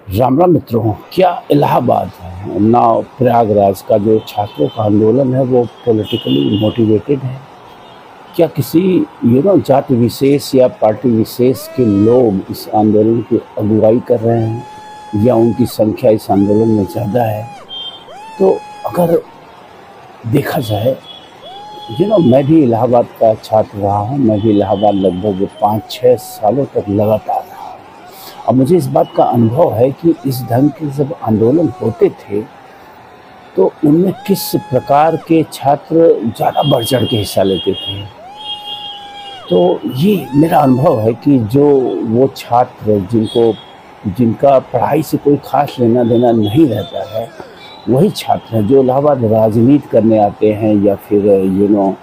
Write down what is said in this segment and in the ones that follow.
राम राम मित्रों, क्या इलाहाबाद ना प्रयागराज का जो छात्रों का आंदोलन है वो पॉलिटिकली मोटिवेटेड है? क्या किसी जाति विशेष या पार्टी विशेष के लोग इस आंदोलन की अगुवाई कर रहे हैं या उनकी संख्या इस आंदोलन में ज़्यादा है? तो अगर देखा जाए, मैं भी इलाहाबाद का छात्र रहा हूँ। मैं भी इलाहाबाद लगभग 5-6 सालों तक लगातार रहा हूँ। अब मुझे इस बात का अनुभव है कि इस ढंग के जब आंदोलन होते थे तो उनमें किस प्रकार के छात्र ज़्यादा बढ़ चढ़ के हिस्सा लेते थे। तो ये मेरा अनुभव है कि जो वो छात्र जिनका पढ़ाई से कोई खास लेना देना नहीं रहता है, वही छात्र हैं जो इलाहाबाद राजनीति करने आते हैं या फिर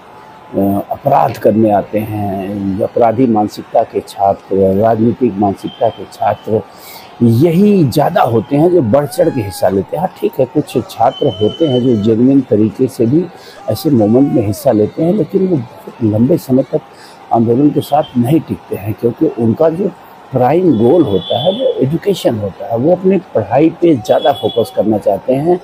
अपराध करने आते हैं। अपराधी मानसिकता के छात्र, राजनीतिक मानसिकता के छात्र यही ज़्यादा होते हैं जो बढ़ चढ़ के हिस्सा लेते हैं। हाँ ठीक है, कुछ छात्र होते हैं जो जेन्युइन तरीके से भी ऐसे मोमेंट में हिस्सा लेते हैं, लेकिन वो बहुत लंबे समय तक आंदोलन के साथ नहीं टिकते हैं, क्योंकि उनका जो प्राइम गोल होता है वो एजुकेशन होता है। वो अपनी पढ़ाई पे ज़्यादा फोकस करना चाहते हैं।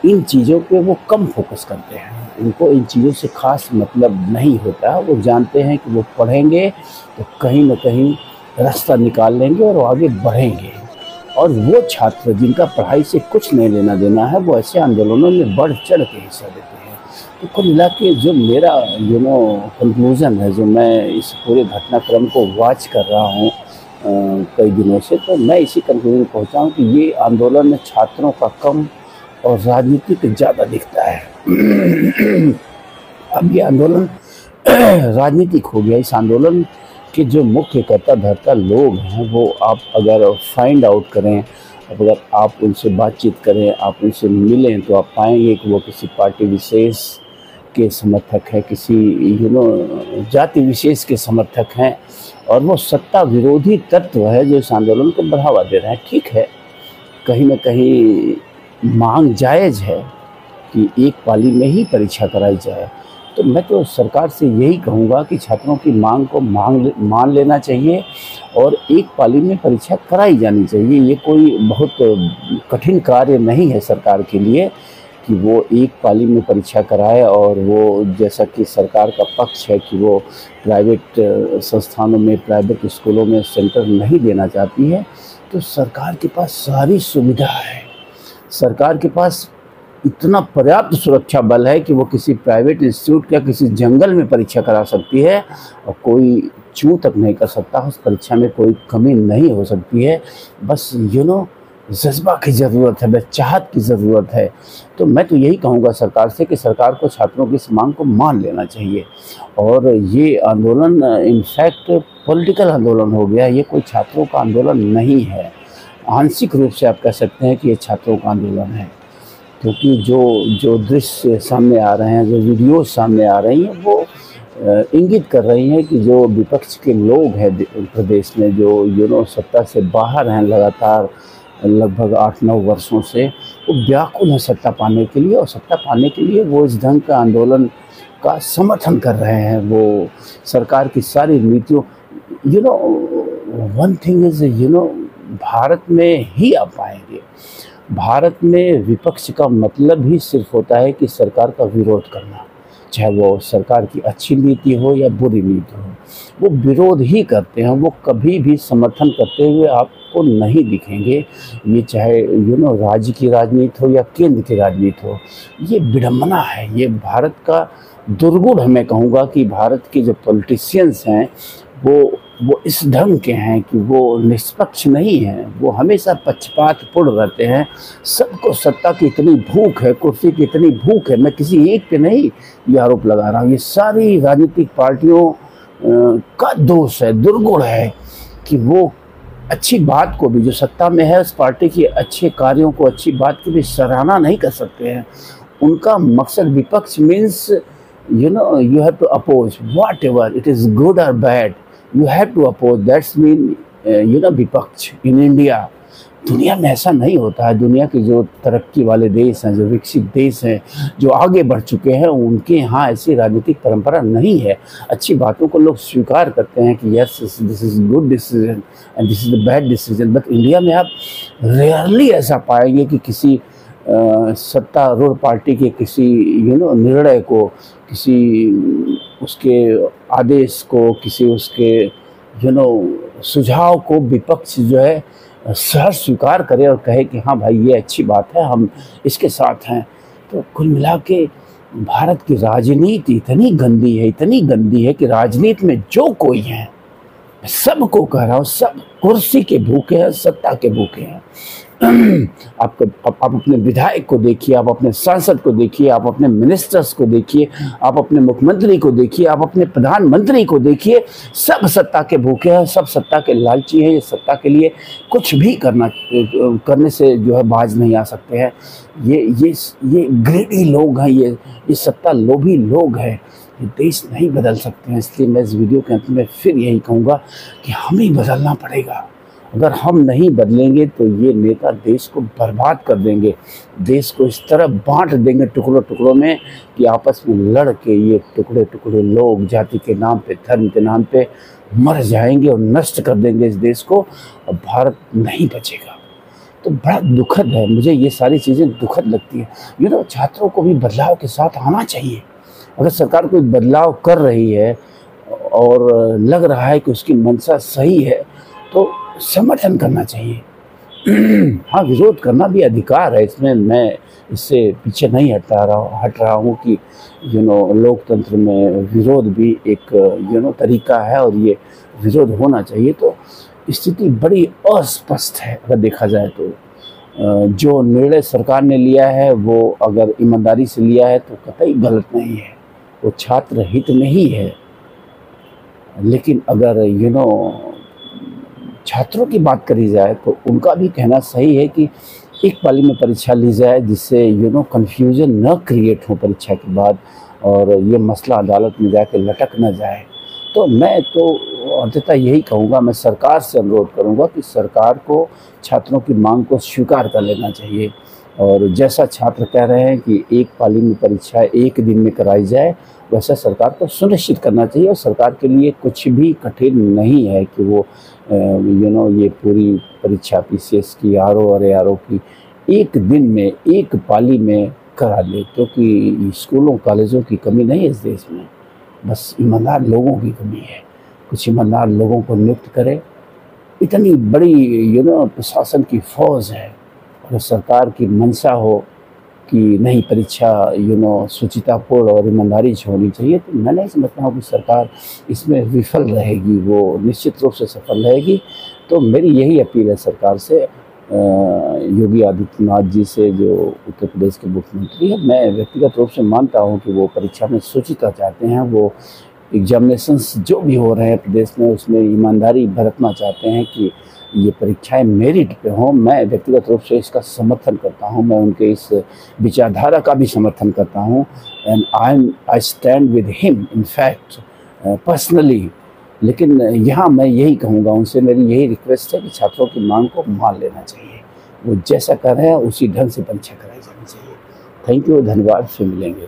इन चीज़ों पे वो कम फोकस करते हैं। उनको इन चीज़ों से खास मतलब नहीं होता। वो जानते हैं कि वो पढ़ेंगे तो कहीं ना कहीं रास्ता निकाल लेंगे और आगे बढ़ेंगे। और वो छात्र जिनका पढ़ाई से कुछ नहीं लेना देना है, वो ऐसे आंदोलनों में बढ़ चढ़ के हिस्सा लेते हैं। तो कुल मिला के जो मेरा कंक्लूज़न है, जो मैं इस पूरे घटनाक्रम को वॉच कर रहा हूँ कई दिनों से, तो मैं इसी कंक्लूजन पहुँचा हूँ कि ये आंदोलन में छात्रों का कम और राजनीतिक ज़्यादा दिखता है। अब ये आंदोलन राजनीतिक हो गया। इस आंदोलन के जो मुख्य कर्ता धर्ता लोग हैं, वो आप अगर फाइंड आउट करें, अगर आप उनसे बातचीत करें, आप उनसे मिलें, तो आप पाएंगे कि वो किसी पार्टी विशेष के समर्थक हैं, किसी जाति विशेष के समर्थक हैं, और वो सत्ता विरोधी तत्व है जो इस आंदोलन को बढ़ावा दे रहे हैं। ठीक है, कहीं ना कहीं मांग जायज़ है कि एक पाली में ही परीक्षा कराई जाए। तो मैं तो सरकार से यही कहूँगा कि छात्रों की मांग को मान लेना चाहिए और एक पाली में परीक्षा कराई जानी चाहिए। ये कोई बहुत कठिन कार्य नहीं है सरकार के लिए कि वो एक पाली में परीक्षा कराए। और वो जैसा कि सरकार का पक्ष है कि वो प्राइवेट संस्थानों में, प्राइवेट स्कूलों में सेंटर नहीं देना चाहती है, तो सरकार के पास सारी सुविधा है। सरकार के पास इतना पर्याप्त सुरक्षा बल है कि वो किसी प्राइवेट इंस्टीट्यूट या किसी जंगल में परीक्षा करा सकती है और कोई चूं तक नहीं कर सकता। उस परीक्षा में कोई कमी नहीं हो सकती है। बस जज्बा की ज़रूरत है, बस चाहत की ज़रूरत है। तो मैं तो यही कहूँगा सरकार से कि सरकार को छात्रों की इस मांग को मान लेना चाहिए। और ये आंदोलन इनफैक्ट पॉलिटिकल आंदोलन हो गया, ये कोई छात्रों का आंदोलन नहीं है। आंशिक रूप से आप कह सकते हैं कि ये छात्रों का आंदोलन है, क्योंकि जो दृश्य सामने आ रहे हैं, जो वीडियोस सामने आ रही हैं, वो इंगित कर रही हैं कि जो विपक्ष के लोग हैं प्रदेश में, जो सत्ता से बाहर हैं लगातार लगभग 8-9 वर्षों से, वो व्याकुल हैं सत्ता पाने के लिए। और सत्ता पाने के लिए वो इस ढंग का आंदोलन का समर्थन कर रहे हैं। वो सरकार की सारी नीतियों, वन थिंग इज़, भारत में ही आप पाएंगे, भारत में विपक्ष का मतलब ही सिर्फ होता है कि सरकार का विरोध करना, चाहे वो सरकार की अच्छी नीति हो या बुरी नीति हो, वो विरोध ही करते हैं। वो कभी भी समर्थन करते हुए आपको नहीं दिखेंगे। ये चाहे राज्य की राजनीति हो या केंद्र की राजनीति हो। ये विडंबना है, ये भारत का दुर्गुण है। मैं कहूँगा कि भारत के जो पॉलिटिशियंस हैं वो इस ढंग के हैं कि वो निष्पक्ष नहीं हैं। वो हमेशा पक्षपातपूर्ण रहते हैं। सबको सत्ता की इतनी भूख है, कुर्सी की इतनी भूख है। मैं किसी एक पे नहीं ये आरोप लगा रहा हूँ, ये सारी राजनीतिक पार्टियों का दोष है, दुर्गुण है कि वो अच्छी बात को भी, जो सत्ता में है उस पार्टी के अच्छे कार्यों को, अच्छी बात की भी सराहना नहीं कर सकते हैं। उनका मकसद विपक्ष means you have to oppose whatever it is, good or bad, you have to oppose. That's mean विपक्ष इन इंडिया। दुनिया में ऐसा नहीं होता है। दुनिया के जो तरक्की वाले देश हैं, जो विकसित देश हैं, जो आगे बढ़ चुके हैं, उनके यहाँ ऐसी राजनीतिक परंपरा नहीं है। अच्छी बातों को लोग स्वीकार करते हैं कि yes this is good decision and this is the bad decision. But India में आप रेयरली ऐसा पाएंगे कि किसी सत्तारूढ़ पार्टी के किसी निर्णय को, किसी उसके आदेश को, किसी उसके सुझाव को विपक्ष जो है सहर्ष स्वीकार करे और कहे कि हाँ भाई ये अच्छी बात है, हम इसके साथ हैं। तो कुल मिला के भारत की राजनीति इतनी गंदी है, इतनी गंदी है कि राजनीति में जो कोई है, सबको कह रहा हूँ, सब कुर्सी के भूखे हैं, सत्ता के भूखे हैं। आप अपने विधायक को देखिए, आप अपने सांसद को देखिए, आप अपने मिनिस्टर्स को देखिए, आप अपने मुख्यमंत्री को देखिए, आप अपने प्रधानमंत्री को देखिए, सब सत्ता के भूखे हैं, सब सत्ता के लालची हैं। ये सत्ता के लिए कुछ भी करने से जो है बाज नहीं आ सकते हैं। ये ग्रेडी लोग हैं, ये सत्ता लोभी लोग हैं। ये देश नहीं बदल सकते हैं। इसलिए मैं इस वीडियो के अंत में फिर यही कहूँगा कि हमें बदलना पड़ेगा। अगर हम नहीं बदलेंगे तो ये नेता देश को बर्बाद कर देंगे, देश को इस तरह बांट देंगे टुकड़ों टुकड़ों में कि आपस में लड़ के ये टुकड़े टुकड़े लोग जाति के नाम पे, धर्म के नाम पे मर जाएंगे और नष्ट कर देंगे इस देश को, और भारत नहीं बचेगा। तो बड़ा दुखद है, मुझे ये सारी चीज़ें दुखद लगती हैं। छात्रों को भी बदलाव के साथ आना चाहिए। अगर सरकार कोई बदलाव कर रही है और लग रहा है कि उसकी मंशा सही है तो समर्थन करना चाहिए। हाँ, विरोध करना भी अधिकार है, इसमें मैं इससे पीछे नहीं हट रहा हूँ कि लोकतंत्र में विरोध भी एक तरीका है और ये विरोध होना चाहिए। तो स्थिति बड़ी अस्पष्ट है अगर देखा जाए तो। जो निर्णय सरकार ने लिया है वो अगर ईमानदारी से लिया है तो कतई गलत नहीं है, वो छात्र हित में ही है। लेकिन अगर छात्रों की बात करी जाए तो उनका भी कहना सही है कि एक पाली में परीक्षा ली जाए, जिससे कन्फ्यूजन न क्रिएट हो परीक्षा के बाद और ये मसला अदालत में जाके लटक न जाए। तो मैं तो अंततः यही कहूँगा, मैं सरकार से अनुरोध करूँगा कि सरकार को छात्रों की मांग को स्वीकार कर लेना चाहिए। और जैसा छात्र कह रहे हैं कि एक पाली में परीक्षा एक दिन में कराई जाए, वैसा सरकार को सुनिश्चित करना चाहिए। और सरकार के लिए कुछ भी कठिन नहीं है कि वो ये पूरी परीक्षा पीसीएस की, आरओ और एआरओ की एक दिन में एक पाली में करा ले, क्योंकि स्कूलों कॉलेजों की कमी नहीं है इस देश में, बस ईमानदार लोगों की कमी है। कुछ ईमानदार लोगों को नियुक्त करे। इतनी बड़ी प्रशासन की फौज है, अगर सरकार की मंशा हो कि नहीं परीक्षा शुचितापूर्ण और ईमानदारी से होनी चाहिए, तो मैं नहीं समझता हूँ कि सरकार इसमें विफल रहेगी, वो निश्चित रूप से सफल रहेगी। तो मेरी यही अपील है सरकार से, योगी आदित्यनाथ जी से, जो उत्तर प्रदेश के मुख्यमंत्री हैं। मैं व्यक्तिगत रूप से मानता हूँ कि वो परीक्षा में शुचिता चाहते हैं, वो एग्जामिनेशंस जो भी हो रहे हैं प्रदेश में उसमें ईमानदारी बरतना चाहते हैं कि ये परीक्षाएं मेरिट पे हों। मैं व्यक्तिगत रूप से इसका समर्थन करता हूं, मैं उनके इस विचारधारा का भी समर्थन करता हूं। And I stand with him in fact personally. लेकिन यहाँ मैं यही कहूँगा, उनसे मेरी यही रिक्वेस्ट है कि छात्रों की मांग को मान लेना चाहिए। वो जैसा कर रहे हैं उसी ढंग से परीक्षा कराई जानी चाहिए। थैंक यू, धन्यवाद, फिर मिलेंगे।